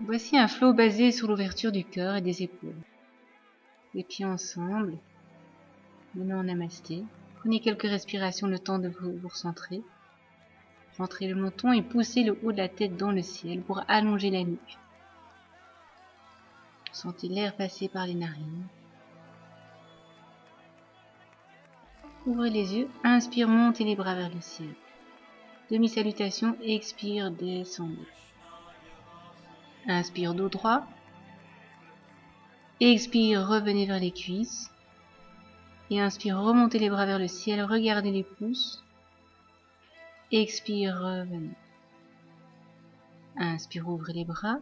Voici un flow basé sur l'ouverture du cœur et des épaules. Les pieds ensemble, les mains en namasté. Prenez quelques respirations, le temps de vous recentrer. Rentrez le menton et poussez le haut de la tête dans le ciel pour allonger la nuque. Sentez l'air passer par les narines. Ouvrez les yeux, inspire, montez les bras vers le ciel. Demi-salutation, expire, descendez. Inspire, dos droit. Expire, revenez vers les cuisses. Et inspire, remontez les bras vers le ciel, regardez les pouces. Expire, revenez. Inspire, ouvrez les bras.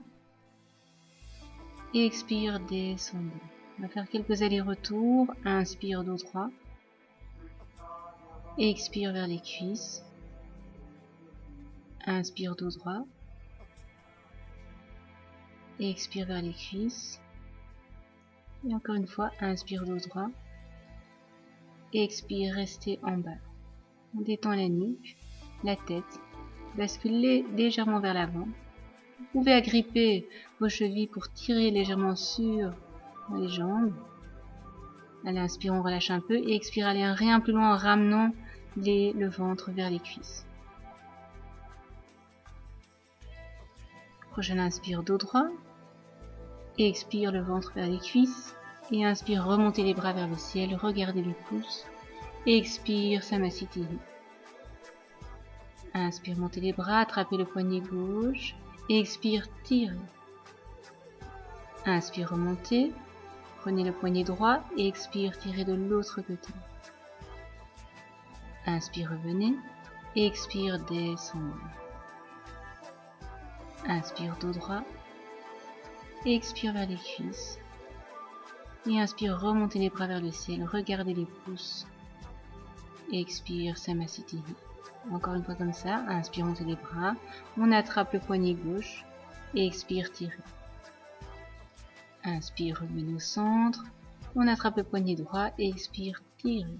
Expire, descendez. On va faire quelques allers-retours. Inspire, dos droit. Expire vers les cuisses. Inspire, dos droit. Expire vers les cuisses. Et encore une fois, inspire, dos droit. Expire, restez en bas. On détend la nuque, la tête. Basculez légèrement vers l'avant. Vous pouvez agripper vos chevilles pour tirer légèrement sur les jambes. Allez, inspire, on relâche un peu. Et expire, allez rien plus loin en ramenant le ventre vers les cuisses. Prochaine inspire, dos droit. Et expire, le ventre vers les cuisses. Et inspire, remontez les bras vers le ciel. Regardez les pouces. Et expire, Samasthiti. Inspire, montez les bras. Attrapez le poignet gauche. Et expire, tirez. Inspire, remontez. Prenez le poignet droit et expire, tirez de l'autre côté. Inspire, revenez. Et expire, descendez. Inspire, dos droit. Et expire vers les cuisses. Et inspire, remontez les bras vers le ciel. Regardez les pouces. Et expire, Samasthiti. Encore une fois comme ça. Inspire, montez les bras. On attrape le poignet gauche. Et expire, tirez. Inspire, revenez au centre. On attrape le poignet droit et expire, tirez.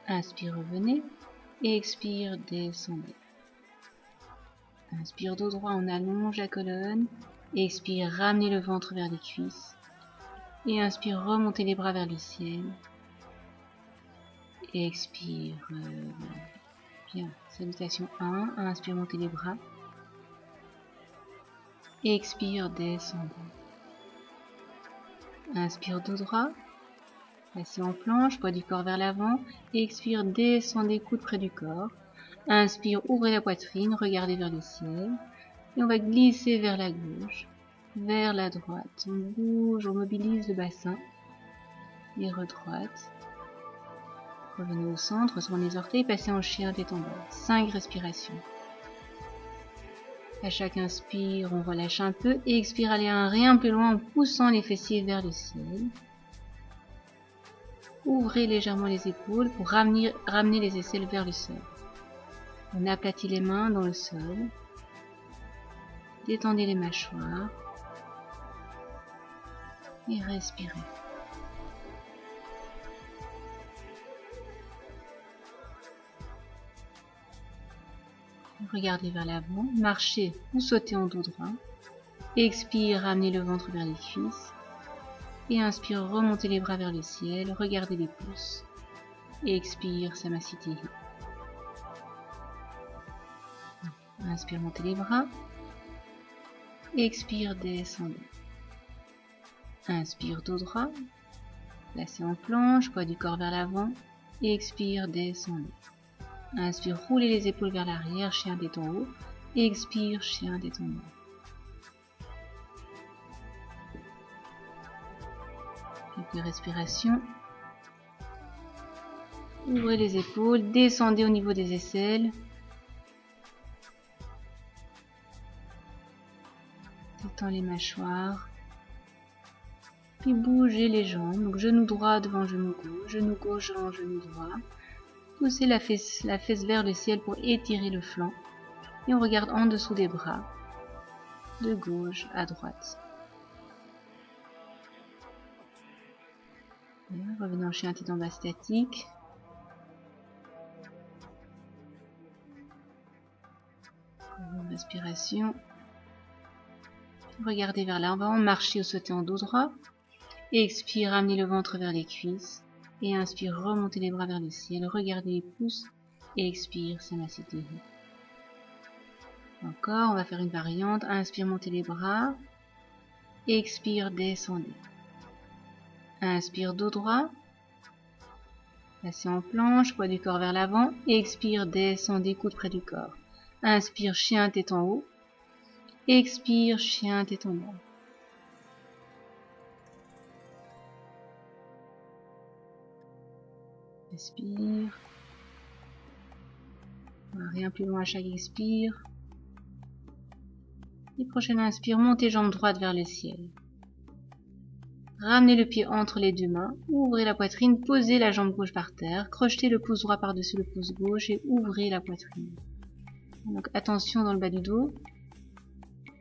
Inspire, revenez. Et expire, descendez. Inspire, dos droit, on allonge la colonne. Expire, ramenez le ventre vers les cuisses. Et inspire, remontez les bras vers le ciel. Et expire, bien. Salutation 1. Inspire, montez les bras. Et expire, descendez. Inspire, dos droit. Placez en planche, poids du corps vers l'avant. Expire, descendez, coude près du corps. Inspire, ouvrez la poitrine, regardez vers le ciel. Et on va glisser vers la gauche, vers la droite. On bouge, on mobilise le bassin. Et redroite. Revenez au centre, sur les orteils, passez en chien tête en bas. 5 respirations. À chaque inspire, on relâche un peu. Et expire, allez un rien plus loin en poussant les fessiers vers le ciel. Ouvrez légèrement les épaules pour ramener les aisselles vers le sol. On aplatit les mains dans le sol. Détendez les mâchoires. Et respirez. Regardez vers l'avant. Marchez ou sautez en dos droit. Expire, ramenez le ventre vers les cuisses. Et inspire, remontez les bras vers le ciel. Regardez les pouces. Et expire, Samasthiti. Inspire, montez les bras. Expire, descendez. Inspire, dos droit. Placez en planche, poids du corps vers l'avant. Expire, descendez. Inspire, roulez les épaules vers l'arrière, chien tête en haut. Expire, chien tête en bas. Quelques respirations. Ouvrez les épaules, descendez au niveau des aisselles. Détends les mâchoires. Puis bougez les jambes. Donc genou droit devant genou gauche devant genou droit. Poussez la fesse vers le ciel pour étirer le flanc. Et on regarde en dessous des bras, de gauche à droite. Revenez en chien tête en bas statique. Respiration. Regardez vers l'avant, marchez ou sautez en dos droit. Expire, ramenez le ventre vers les cuisses. Et inspire, remontez les bras vers le ciel. Regardez les pouces. Et expire, Samasthiti. Encore, on va faire une variante. Inspire, montez les bras. Expire, descendez. Inspire, dos droit. Passez en planche, poids du corps vers l'avant. Expire, descendez, coude près du corps. Inspire, chien, tête en haut. Expire, chien, tête en bas. Respire. Rien plus loin à chaque expire. Et prochaine inspire, montez jambe droite vers le ciel. Ramenez le pied entre les deux mains, ouvrez la poitrine, posez la jambe gauche par terre, crochetez le pouce droit par-dessus le pouce gauche et ouvrez la poitrine. Donc attention dans le bas du dos.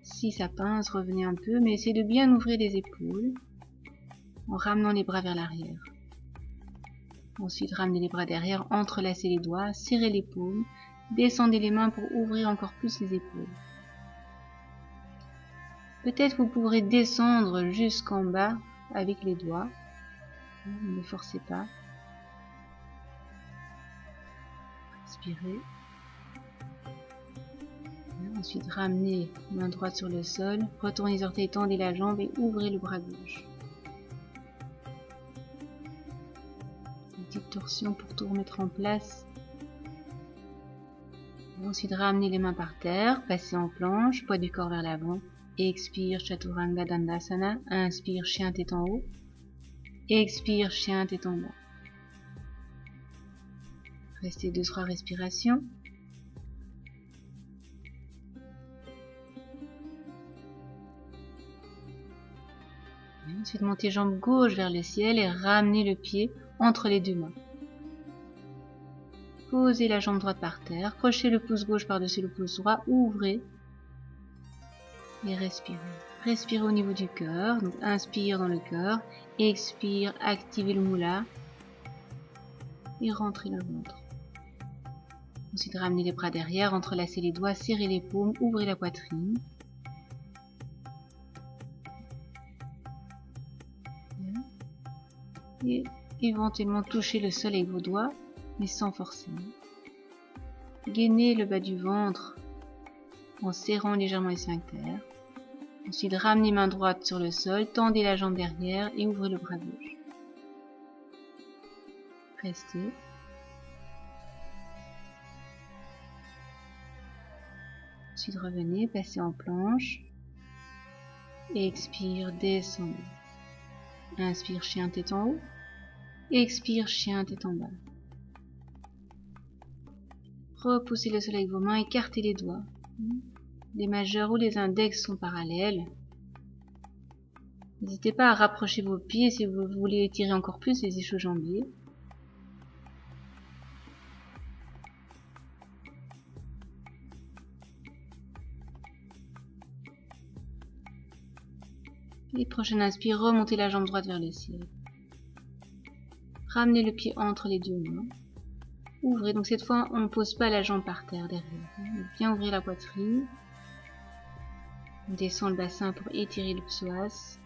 Si ça pince, revenez un peu, mais essayez de bien ouvrir les épaules en ramenant les bras vers l'arrière. Ensuite, ramenez les bras derrière, entrelacez les doigts, serrez les paumes, descendez les mains pour ouvrir encore plus les épaules. Peut-être vous pourrez descendre jusqu'en bas avec les doigts. Ne forcez pas. Inspirez. Ensuite, ramenez main droite sur le sol, retournez les orteils, tendez la jambe et ouvrez le bras gauche. Une petite torsion pour tout remettre en place. Ensuite, ramenez les mains par terre, passez en planche, poids du corps vers l'avant. Expire, Chaturanga Dandasana. Inspire, chien tête en haut. Expire, chien tête en bas. Restez 2-3 respirations. Et ensuite, montez jambe gauche vers le ciel et ramenez le pied entre les deux mains. Posez la jambe droite par terre, crochez le pouce gauche par-dessus le pouce droit, ouvrez et respirez. Respirez au niveau du cœur, donc inspire dans le cœur, expire, activez le moula et rentrez le ventre. Ensuite, ramenez les bras derrière, entrelacez les doigts, serrez les paumes, ouvrez la poitrine. Et éventuellement touchez le sol avec vos doigts, mais sans forcer. Gainez le bas du ventre en serrant légèrement les sphincters. Ensuite, ramenez main droite sur le sol, tendez la jambe derrière et ouvrez le bras gauche. Restez. Ensuite, revenez, passez en planche. Expire, descendez. Inspire, chien tête en haut. Expire, chien tête en bas. Repoussez le sol avec vos mains, écartez les doigts. Les majeurs ou les index sont parallèles. N'hésitez pas à rapprocher vos pieds si vous voulez étirer encore plus les ischio-jambiers. Et prochaine inspire, remontez la jambe droite vers le ciel. Ramenez le pied entre les deux mains. Ouvrez, donc cette fois on ne pose pas la jambe par terre derrière. Bien ouvrir la poitrine. On descend le bassin pour étirer le psoas.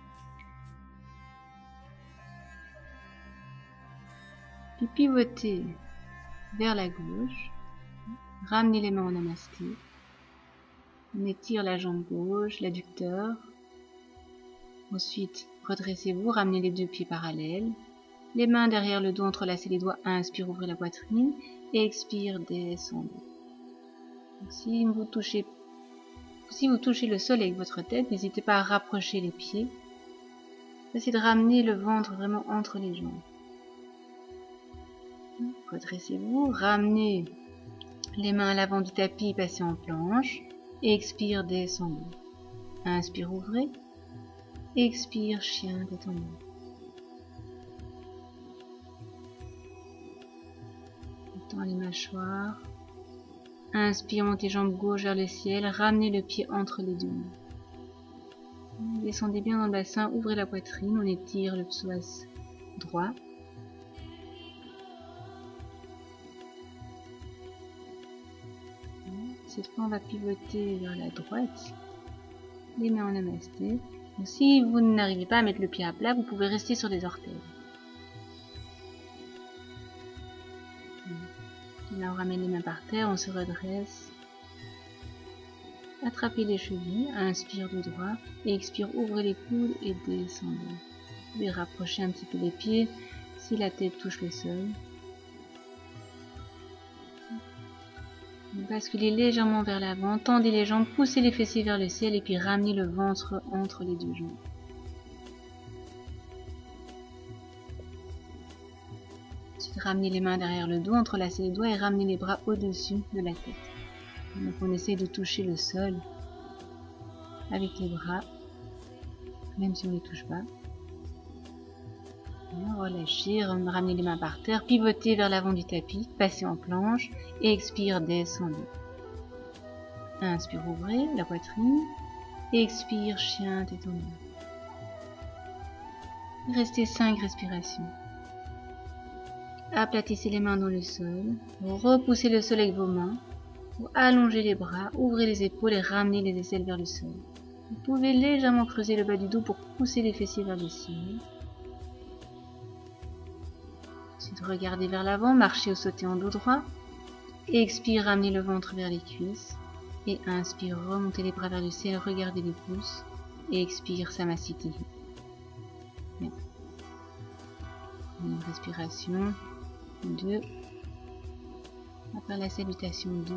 Puis pivotez vers la gauche. Ramenez les mains en namasté. On étire la jambe gauche, l'adducteur. Ensuite, redressez-vous, ramenez les deux pieds parallèles. Les mains derrière le dos, entrelacez les doigts. Inspire, ouvrez la poitrine. Expire, descendez. Donc, si vous touchez le sol avec votre tête, n'hésitez pas à rapprocher les pieds. Essayez de ramener le ventre vraiment entre les jambes. Redressez-vous, ramenez les mains à l'avant du tapis, passez en planche. Expire, descendez. Inspire, ouvrez. Expire, chien tête en bas. Tends les mâchoires. Inspire, montez jambe gauche vers le ciel. Ramenez le pied entre les deux mains. Descendez bien dans le bassin, ouvrez la poitrine. On étire le psoas droit. Cette fois, on va pivoter vers la droite. les mains en namasté. Donc, si vous n'arrivez pas à mettre le pied à plat, vous pouvez rester sur les orteils. Là, on ramène les mains par terre, on se redresse. Attrapez les chevilles, inspire du droit et expire, ouvrez les coudes et descendez. Vous pouvez rapprocher un petit peu les pieds si la tête touche le sol. Basculez légèrement vers l'avant, tendez les jambes, poussez les fessiers vers le ciel et puis ramenez le ventre entre les deux jambes. Ensuite, ramenez les mains derrière le dos, entrelacez les doigts et ramenez les bras au-dessus de la tête. Donc on essaye de toucher le sol avec les bras, même si on ne les touche pas. Relâchez, ramenez les mains par terre, pivotez vers l'avant du tapis, passez en planche et expire, descendez. Inspire, ouvrez la poitrine, expire, chien, tête en bas. Restez 5 respirations. Aplatissez les mains dans le sol, repoussez le sol avec vos mains, allongez les bras, ouvrez les épaules et ramenez les aisselles vers le sol. Vous pouvez légèrement creuser le bas du dos pour pousser les fessiers vers le ciel. Ensuite, regardez vers l'avant, marchez ou sautez en dos droit. Expire, ramenez le ventre vers les cuisses. Et inspire, remontez les bras vers le ciel, regardez les pouces. Et expire, Samasthiti. Bien. Une respiration. 2. Après la salutation 2.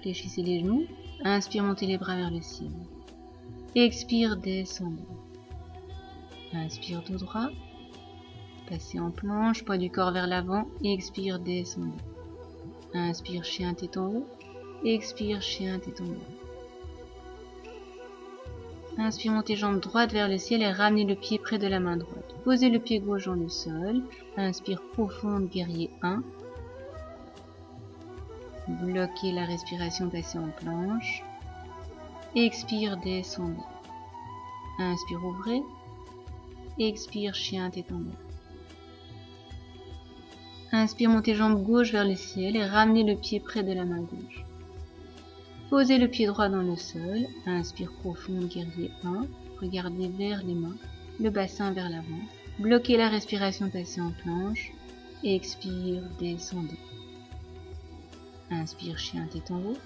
Fléchissez les genoux. Inspire, montez les bras vers le ciel. Expire, descendez. Inspire, dos droit. Passez en planche, poids du corps vers l'avant. Expire, descendez. Inspire, chien, tête en haut. Expire, chien, tête en bas. Inspire, montez jambes droites vers le ciel et ramenez le pied près de la main droite. Posez le pied gauche dans le sol. Inspire, profonde, guerrier 1. Bloquez la respiration, passez en planche. Expire, descendez. Inspire, ouvrez. Expire, chien, tête en bas. Inspire, montez jambes gauche vers le ciel et ramenez le pied près de la main gauche. Posez le pied droit dans le sol. Inspire, profonde, guerrier 1. Regardez vers les mains, le bassin vers l'avant. Bloquez la respiration, passez en planche. Expire, descendez. Inspire, chien, tête en haut.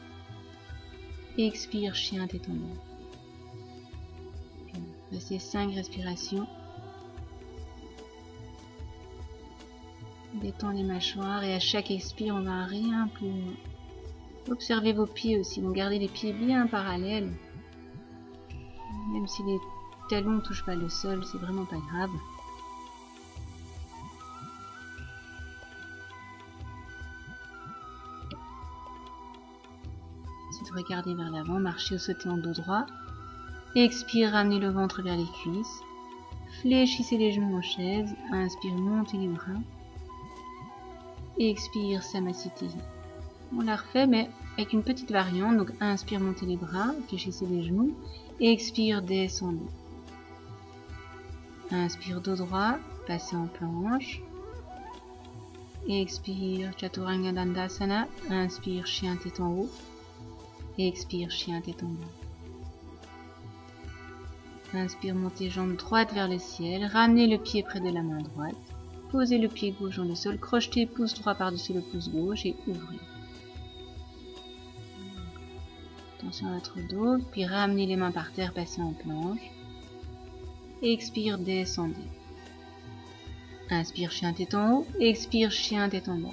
Expire, chien, tête en bas. Restez 5 respirations. Détends les mâchoires et à chaque expire, on va rien plus loin. Observez vos pieds aussi, donc gardez les pieds bien parallèles. Même si les talons ne touchent pas le sol, c'est vraiment pas grave. Ensuite, regardez vers l'avant, marchez ou sautez en dos droit. Expire, ramenez le ventre vers les cuisses. Fléchissez les genoux en chaise. Inspire, montez les bras. Expire, Samasthiti. On la refait, mais avec une petite variante. Donc, inspire, montez les bras, fléchissez les genoux. Expire, descendez. Inspire, dos droit, passez en planche. Expire, Chaturanga Dandasana. Inspire, chien, tête en haut. Expire, chien, tête en bas. Inspire, montez jambes droites vers le ciel. Ramenez le pied près de la main droite. Posez le pied gauche dans le sol. Crochetez pouce droit par-dessus le pouce gauche et ouvrez. Attention à votre dos. Puis ramenez les mains par terre, passez en planche. Expire, descendez. Inspire, chien, tête en haut. Expire, chien, tête en bas.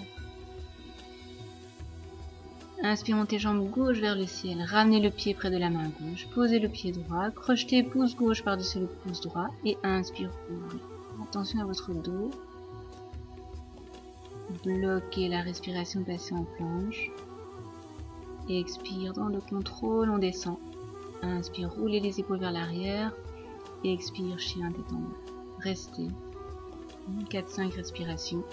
Inspire, montez jambes gauche vers le ciel. Ramenez le pied près de la main gauche. Posez le pied droit. Crochetez pouce gauche par-dessus le pouce droit. Et inspire, ouvrez. Attention à votre dos. Bloquez la respiration, passez en planche. Expire, dans le contrôle, on descend. Inspire, roulez les épaules vers l'arrière. Expire, chien, tête en bas. Restez. 4-5 respirations.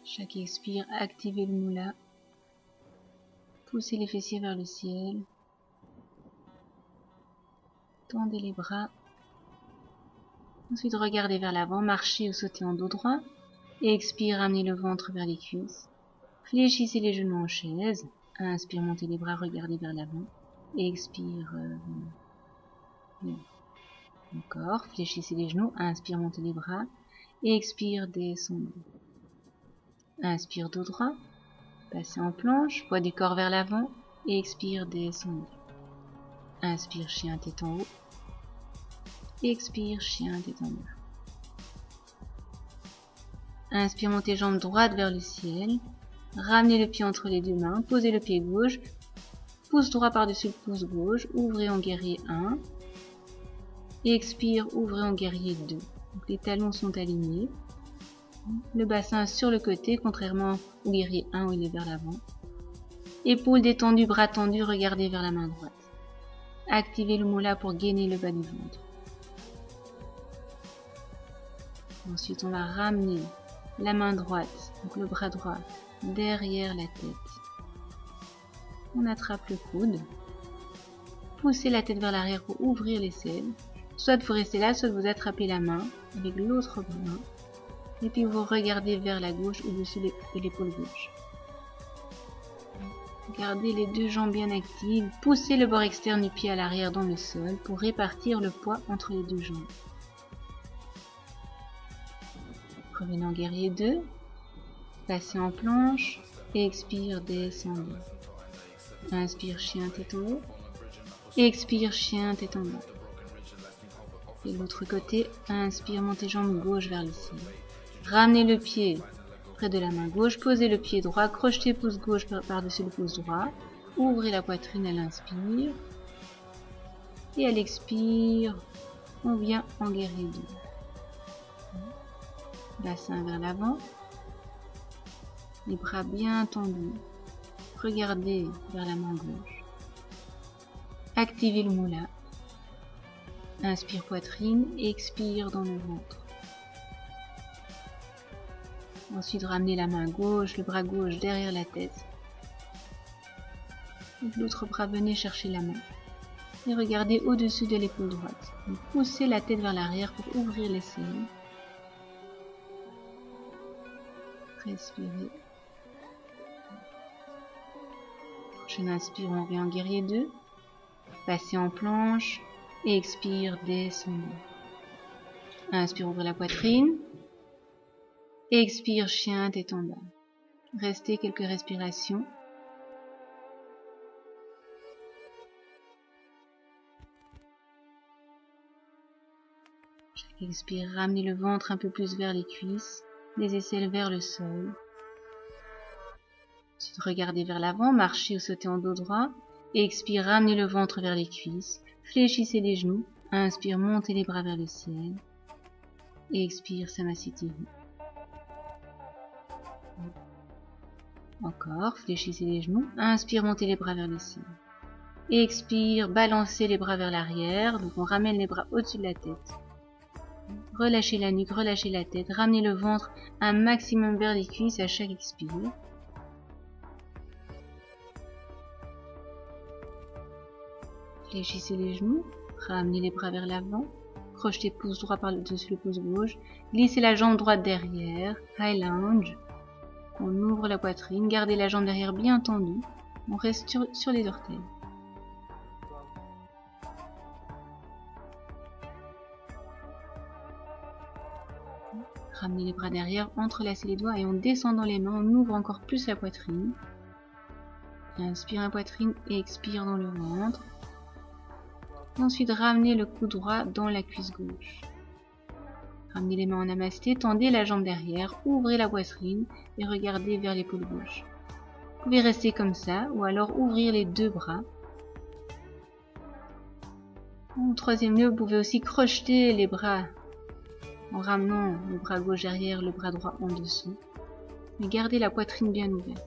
Chaque expire, activez le moula. Poussez les fessiers vers le ciel. Tendez les bras. Ensuite, regardez vers l'avant, marchez ou sautez en dos droit. Et expire, ramenez le ventre vers les cuisses. Fléchissez les genoux en chaise. Inspire, montez les bras, regardez vers l'avant. Et expire. Encore, fléchissez les genoux. Inspire, montez les bras. Et expire, descendez. Inspire, dos droit. Passez en planche, poids du corps vers l'avant. Et expire, descendez. Inspire, chien, tête en haut. Expire, chien, tête en bas. Inspire, montez jambe droite vers le ciel. Ramenez le pied entre les deux mains. Posez le pied gauche. Pouce droit par-dessus le pouce gauche. Ouvrez en guerrier 1. Expire, ouvrez en guerrier 2. Donc les talons sont alignés. Le bassin sur le côté, contrairement au guerrier 1 où il est vers l'avant. Épaules détendues, bras tendus, regardez vers la main droite. Activez le moula pour gainer le bas du ventre. Ensuite, on va ramener la main droite, donc le bras droit, derrière la tête. On attrape le coude. Poussez la tête vers l'arrière pour ouvrir l'aisselle. Soit vous restez là, soit vous attrapez la main avec l'autre bras. Et puis vous regardez vers la gauche au-dessus de l'épaule gauche. Gardez les deux jambes bien actives. Poussez le bord externe du pied à l'arrière dans le sol pour répartir le poids entre les deux jambes. Revenez en guerrier 2. Passez en planche. Et expire, descendez. Inspire, chien, tête en haut. Expire, chien, tête en bas. Et de l'autre côté, inspire, montez jambe gauche vers le ciel. Ramenez le pied près de la main gauche, posez le pied droit, crochetez pouce gauche par-dessus le pouce droit. Ouvrez la poitrine à l'inspire. Et à l'expire, on vient en guerrier 2. Bassin vers l'avant. Les bras bien tendus. Regardez vers la main gauche. Activez le moula. Inspire poitrine, expire dans le ventre. Ensuite, ramenez la main gauche, le bras gauche derrière la tête. L'autre bras, venez chercher la main. Et regardez au-dessus de l'épaule droite. Poussez la tête vers l'arrière pour ouvrir l'aisselle. Respirez. Prochaine inspire, on revient en guerrier 2. Passez en planche. Et expire, descendez. Inspire, ouvrez la poitrine. Expire, chien, tête en bas. Restez quelques respirations. Chaque expire, ramenez le ventre un peu plus vers les cuisses, les aisselles vers le sol. Ensuite, regardez vers l'avant, marchez ou sautez en dos droit. Expire, ramenez le ventre vers les cuisses, fléchissez les genoux. Inspire, montez les bras vers le ciel. Expire, Samasthiti. Encore, fléchissez les genoux. Inspire, montez les bras vers le ciel. Expire, balancez les bras vers l'arrière. Donc on ramène les bras au-dessus de la tête. Relâchez la nuque, relâchez la tête. Ramenez le ventre un maximum vers les cuisses à chaque expire. Fléchissez les genoux. Ramenez les bras vers l'avant. Crochetez pouce droit par-dessus le pouce gauche. Glissez la jambe droite derrière. High lunge. On ouvre la poitrine. Gardez la jambe derrière bien tendue. On reste sur les orteils. Ramenez les bras derrière, entrelacez les doigts et en descendant les mains, on ouvre encore plus la poitrine. Inspire la poitrine et expire dans le ventre. Ensuite, ramenez le cou droit dans la cuisse gauche. Ramenez les mains en namasté, tendez la jambe derrière, ouvrez la poitrine et regardez vers l'épaule gauche. Vous pouvez rester comme ça ou alors ouvrir les deux bras. En troisième lieu, vous pouvez aussi crocheter les bras en ramenant le bras gauche derrière, le bras droit en dessous. Mais gardez la poitrine bien ouverte.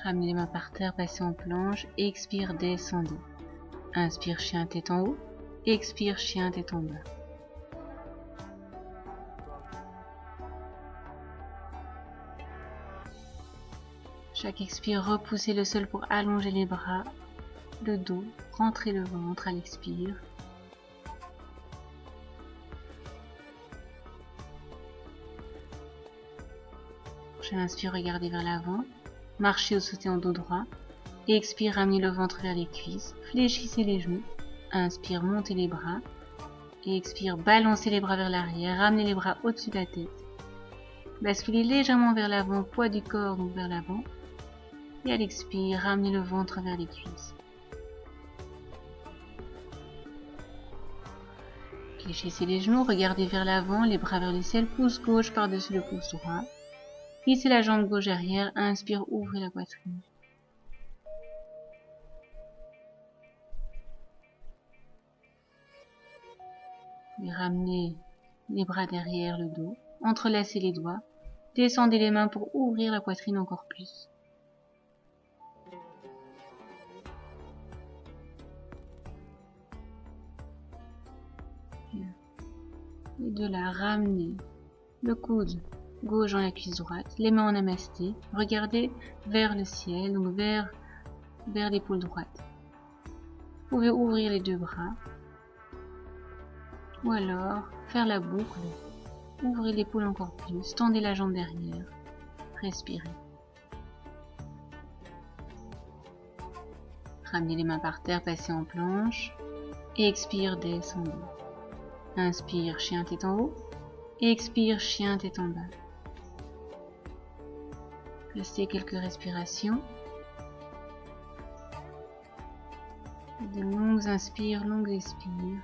Ramenez les mains par terre, passez en planche, expire, descendez. Inspire, chien, tête en haut. Expire, chien, tête en bas. Chaque expire, repoussez le sol pour allonger les bras, le dos, rentrez le ventre à l'expire. plonge. Inspire, regardez vers l'avant. Marchez ou sautez en dos droit. Et expire, ramenez le ventre vers les cuisses. Fléchissez les genoux. Inspire, montez les bras. Et expire, balancez les bras vers l'arrière. Ramenez les bras au-dessus de la tête. Basculez légèrement vers l'avant, poids du corps donc vers l'avant. Et à l'expire, ramenez le ventre vers les cuisses. Fléchissez les genoux, regardez vers l'avant, les bras vers le ciel, pouce gauche par-dessus le pouce droit. Plissez la jambe gauche arrière, inspire, ouvrez la poitrine. Et ramenez les bras derrière le dos, entrelacez les doigts, descendez les mains pour ouvrir la poitrine encore plus. Et de là, ramenez le coude gauche dans la cuisse droite, les mains en namasté, regardez vers le ciel, donc vers l'épaule droite. Vous pouvez ouvrir les deux bras, ou alors faire la boucle, ouvrez l'épaule encore plus, tendez la jambe derrière, respirez. Ramenez les mains par terre, passez en planche, et expire, descendez. Inspire, chien tête en haut, et expire, chien tête en bas. Restez quelques respirations. De longues inspires, longues expires.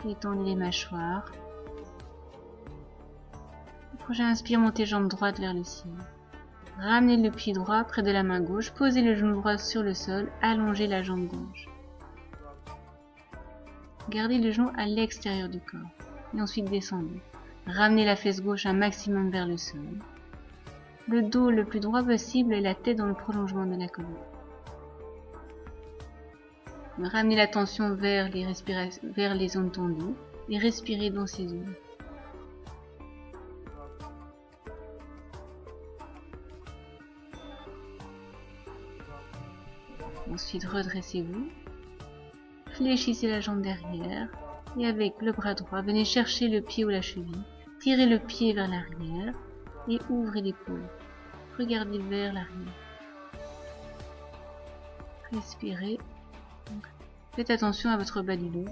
Étendez les mâchoires. Prochain inspire, montez jambe droite vers le ciel. Ramenez le pied droit près de la main gauche, posez le genou droit sur le sol, allongez la jambe gauche. Gardez le genou à l'extérieur du corps et ensuite descendez. Ramenez la fesse gauche un maximum vers le sol. Le dos le plus droit possible et la tête dans le prolongement de la colonne. Ramenez l'attention vers les zones tendues et respirez dans ces zones. Ensuite, redressez-vous. Fléchissez la jambe derrière et avec le bras droit, venez chercher le pied ou la cheville. Tirez le pied vers l'arrière et ouvrez l'épaule. Regardez vers l'arrière. Respirez. Faites attention à votre bas du dos.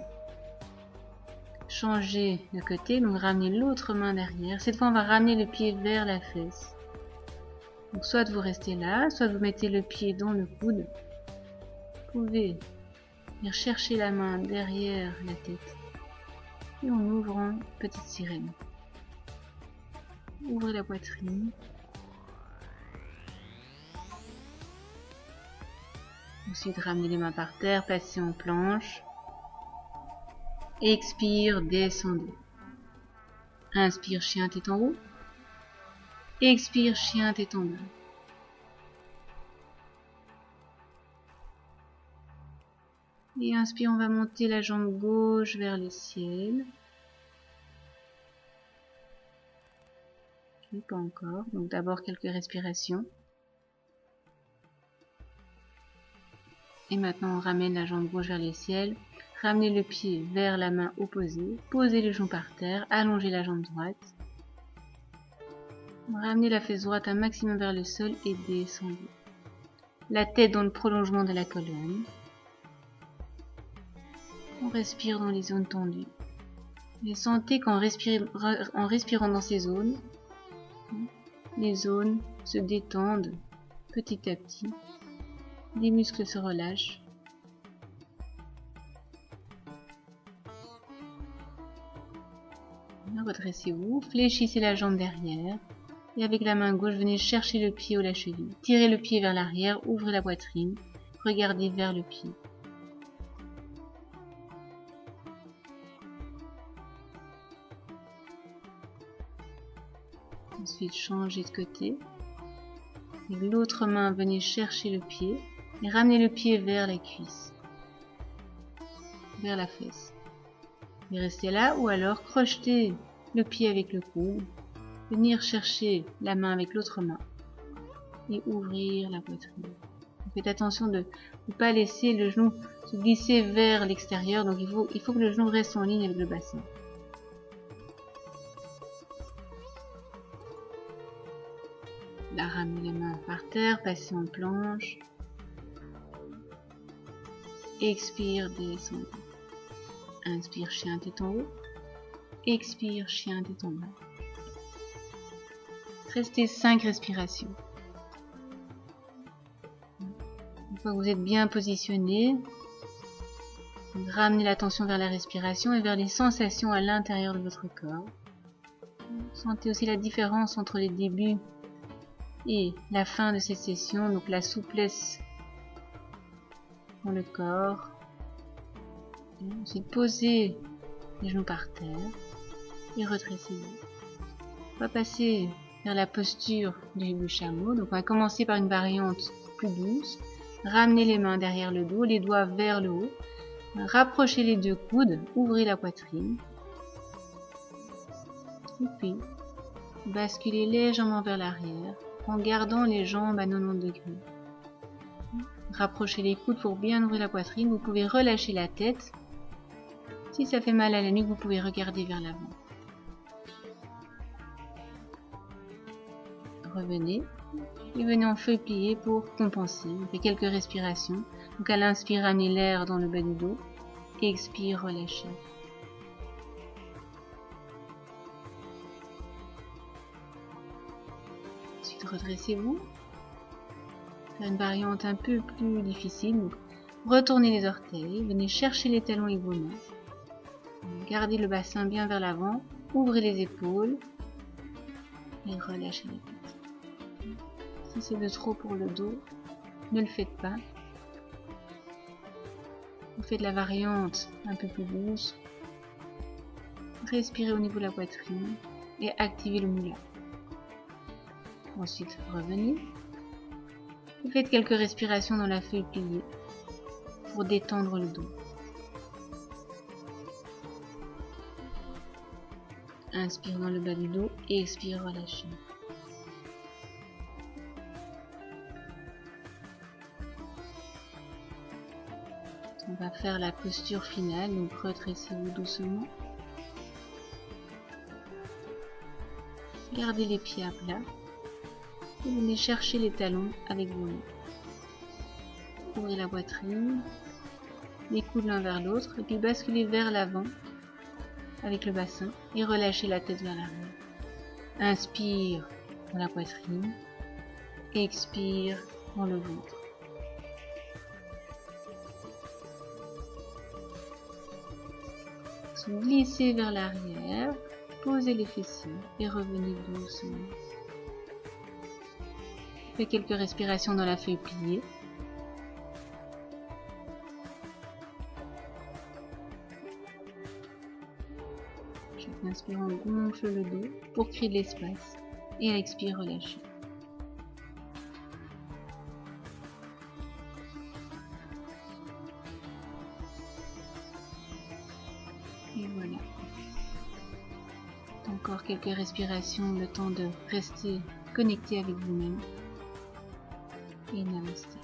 Changez de côté, donc ramenez l'autre main derrière. Cette fois, on va ramener le pied vers la fesse. Donc soit vous restez là, soit vous mettez le pied dans le coude. Vous pouvez venir chercher la main derrière la tête et en ouvrant petite sirène. Ouvrez la poitrine. Ensuite, ramenez les mains par terre, passez en planche. Expire, descendez. Inspire, chien tête en haut. Expire, chien tête en bas. Et inspire, on va monter la jambe gauche vers le ciel. Et pas encore. Donc d'abord quelques respirations. Et maintenant on ramène la jambe gauche vers le ciel. Ramenez le pied vers la main opposée. Posez le genou par terre. Allongez la jambe droite. Ramenez la fesse droite un maximum vers le sol et descendez. La tête dans le prolongement de la colonne. On respire dans les zones tendues. Et sentez qu'en respirant dans ces zones, les zones se détendent petit à petit. Les muscles se relâchent. Redressez-vous, fléchissez la jambe derrière. Et avec la main gauche, venez chercher le pied ou la cheville. Tirez le pied vers l'arrière, ouvrez la poitrine. Regardez vers le pied. Ensuite, changez de côté. Avec l'autre main, venez chercher le pied et ramenez le pied vers la cuisse, vers la fesse. Et restez là ou alors crochetez le pied avec le coude, venir chercher la main avec l'autre main et ouvrir la poitrine. Faites attention de ne pas laisser le genou se glisser vers l'extérieur, donc il faut que le genou reste en ligne avec le bassin. Là, ramenez les mains par terre, passez en planche. Expire, descendez. Inspire, chien tête en haut. Expire, chien tête en bas. Restez 5 respirations. Une fois que vous êtes bien positionné, ramenez l'attention vers la respiration et vers les sensations à l'intérieur de votre corps. Sentez aussi la différence entre les débuts et la fin de cette session, donc la souplesse dans le corps. Ensuite, posez les genoux par terre et redressez-vous. On va passer vers la posture du hibou chameau. Donc on va commencer par une variante plus douce. Ramenez les mains derrière le dos, les doigts vers le haut. Rapprochez les deux coudes, ouvrez la poitrine. Et puis, basculez légèrement vers l'arrière en gardant les jambes à 90 degrés. Rapprochez les coudes pour bien ouvrir la poitrine. Vous pouvez relâcher la tête. Si ça fait mal à la nuque, vous pouvez regarder vers l'avant. Revenez et venez en feuille pliée pour compenser. On fait quelques respirations. Donc à l'inspire, ramenez l'air dans le bas du dos. Expire, relâchez. Ensuite, redressez-vous. Faire une variante un peu plus difficile. Donc, retournez les orteils. Venez chercher les talons avec vos mains. Gardez le bassin bien vers l'avant. Ouvrez les épaules. Et relâchez la tête. Si c'est de trop pour le dos, ne le faites pas. Vous faites la variante un peu plus douce. Respirez au niveau de la poitrine et activez le moulin. Ensuite, revenez. Et faites quelques respirations dans la feuille pliée pour détendre le dos. Inspire dans le bas du dos et expire, relâchez. On va faire la posture finale, donc redressez-vous doucement. Gardez les pieds à plat et venez chercher les talons avec vos mains. Ouvrez la poitrine, les coudes l'un vers l'autre et puis basculez vers l'avant avec le bassin et relâchez la tête vers l'arrière. Inspire dans la poitrine, expire dans le ventre. Glissez vers l'arrière, posez les fessiers et revenez doucement. Faites quelques respirations dans la feuille pliée. Chaque inspirant gonfle le dos pour créer de l'espace et à l'expire, relâchez. Et voilà. Encore quelques respirations, le temps de rester connecté avec vous-même. Et namasté.